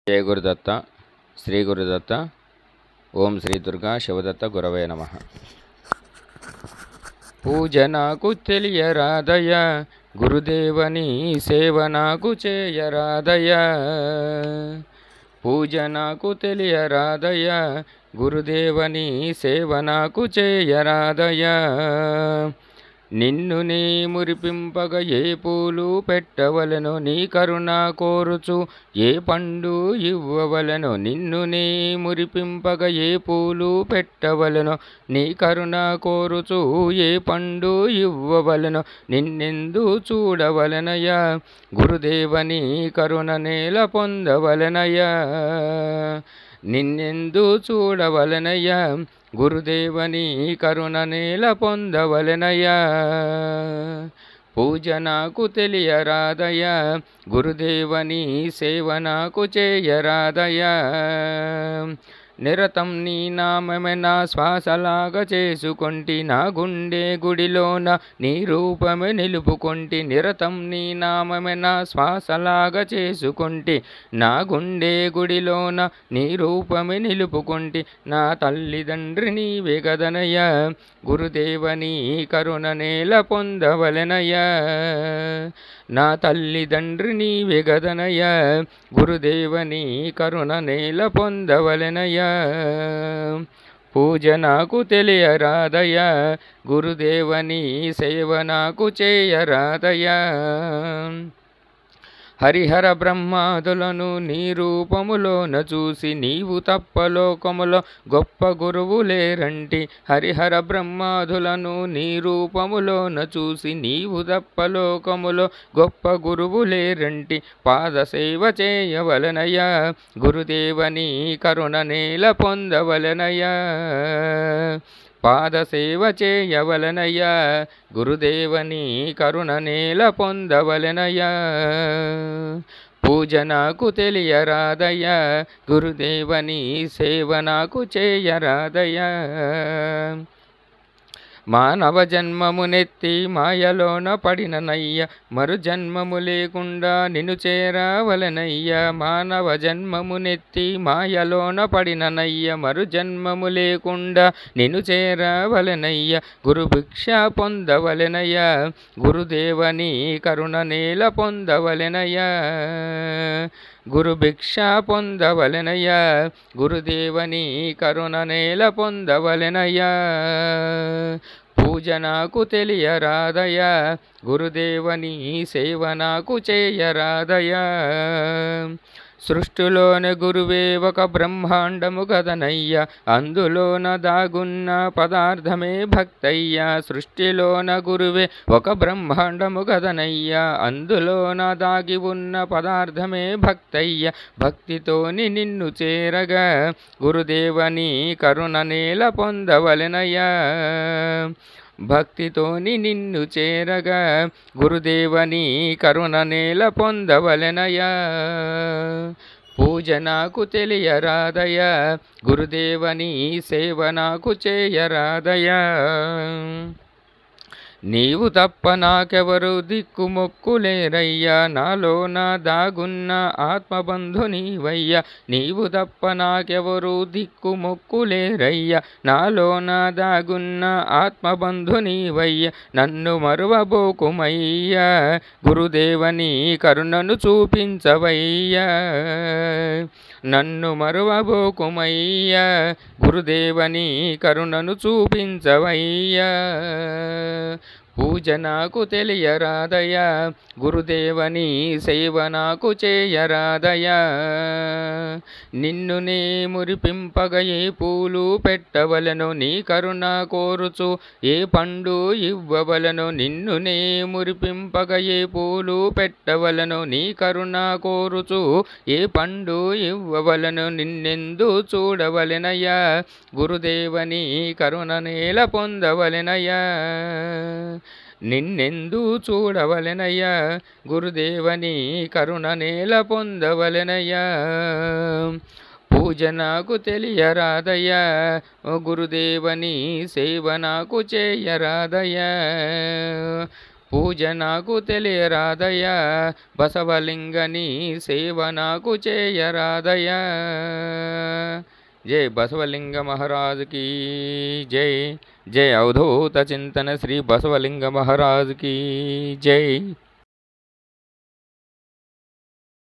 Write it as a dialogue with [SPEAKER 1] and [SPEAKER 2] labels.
[SPEAKER 1] जय गुरुदत्त श्री गुरुदत्त ओम श्री दुर्गा शिवदत्त गुरवे नमः। पूजनाकु तेलियरादया गुरुदेवनी सेवनाकु चेयरादया। पूजनाकु तेलियरादया गुरुदेवनी सेवनाकु चेयरादया। నిన్ను నీ మురిపింపగ ఏ పూలు పెట్టవలెనో నీ కరుణ కోరుచు ఏ పండు ఇవ్వవలెనో నిన్ను నీ మురిపింపగ ఏ పూలు పెట్టవలెనో నీ కరుణ కోరుచు ఏ పండు ఇవ్వవలెనో నిన్నెందు చూడవలెనయ్యా గురుదేవని కరుణ నేల పొందవలెనయ్యా నిన్నెందు చూడవలెనయ్యా గురుదేవని కరుణ నేల పొందవలెనయ్యా। పూజ నాకు తెలియరాదయ్యా గురుదేవని సేవ నాకు చేయరాదయ్యా। నిరతం నీ నామమే నా శ్వాసలాగా చేసుకొంటి నా గుండె గుడిలోన నీ రూపమే నిలుపుకొంటి। నిరతం నీ నామమే నా శ్వాసలాగా చేసుకొంటి నా గుండె గుడిలోన నీ రూపమే నిలుపుకొంటి। నా తల్లిదండ్రి నీవే గదనయ్యా గురుదేవని కరుణ నేల పొందవలెనయ్యా। నా తల్లిదండ్రి నీవే గదనయ్యా గురుదేవని కరుణ నేల పొందవలెనయ్యా। పూజ నాకు తెలియరాదయ్యా గురుదేవని సేవ నాకు చేయరాదయ్యా। హరిహర బ్రహ్మాదులను నీ రూపములోన చూసి నీవు తప్ప లోకములో గొప్ప గురువు లేరంటి। హరిహర బ్రహ్మాదులను నీ రూపములోన చూసి నీవు తప్ప లోకములో గొప్ప గురువు లేరంటి। పాద సేవ చేయవలెనయ్యా గురుదేవని కరుణ నేల పొందవలెనయ్యా। పాద సేవ చేయవలెనయ్యా గురుదేవని కరుణ నేల పొందవలెనయ్యా। పూజ నాకు తెలియరాదయ్యా గురుదేవని సేవ నాకు చేయరాదయ్యా। మానవ జన్మమునెత్తి మాయలోన పడిననయ్య మరు జన్మము లేకుండా నిన్ను చేరవలెనయ్యా। మానవ జన్మమునెత్తి మాయలోన పడిననయ్య మరు జన్మము లేకుండా నిన్ను చేరవలెనయ్య। గురు భిక్ష పొందవలెనయ్యా గురుదేవని కరుణ నేల పొందవలెనయ్యా। గురు భిక్ష పొందవలెనయ్యా గురుదేవని కరుణ నేల పొందవలెనయ్యా। పూజ నాకు తెలియరాదయ్యా గురుదేవని సేవ నాకు చేయరాదయ్యా। సృష్టిలోన గురువే ఒక బ్రహ్మాండము గదనయ్య అందులోన దాగున్న పదార్థమే భక్తయ్య। సృష్టిలోన గురువే ఒక బ్రహ్మాండము గదనయ్య అందులోన దాగి ఉన్న పదార్థమే భక్తయ్య। భక్తితోని నిన్ను చేరగా గురుదేవని కరుణ నేల పొందవలెనయ్యా। భక్తితోని నిన్ను చేరగా గురుదేవని కరుణ నేల పొందవలెనయ్యా। పూజ నాకు తెలియరాదయ్యా గురుదేవని సేవ నాకు చేయరాదయ్యా। నీవు తప్ప నాకెవరు దిక్కుమొక్కులేరయ్యా నాలోన దాగున్న ఆత్మబంధు నీవయ్యా। నీవు తప్ప నాకెవరు దిక్కుమొక్కులేరయ్యా నాలోన దాగున్న ఆత్మబంధు నీవయ్యా। నన్ను మరువబోకుమయ్యా గురుదేవని కరుణను చూపించవయ్యా। నన్ను మరువబోకుమయ్యా గురుదేవని కరుణను చూపించవయ్యా। పూజ నాకు తెలియరాదయ్యా గురుదేవని సేవ నాకు చేయరాదయ్యా। నిన్ను నే మురిపింపగ ఏ పూలు పెట్టవలెనో నీ కరుణ కోరుచు ఏ పండు ఇవ్వవలెనో నిన్ను నే మురిపింపగ ఏ పూలు పెట్టవలెనో నీ కరుణ కోరుచు ఏ పండు ఇవ్వవలెనో నిన్నెందు చూడవలెనయ్యా గురుదేవని కరుణ నేల పొందవలెనయ్యా। నిన్నెందు చూడవలెనయ్యా గురుదేవని కరుణ నేల పొందవలెనయ్యా। పూజ నాకు తెలియరాదయ్యా గురుదేవని సేవ నాకు చేయరాదయ్యా। పూజ నాకు తెలియరాదయ్యా, బసవలింగని సేవ నాకు చేయరాదయ్యా. జై బసవలింగ మహారాజుకి జై. జై అవధూత చింతన శ్రీ బసవలింగ మహారాజుకి జై.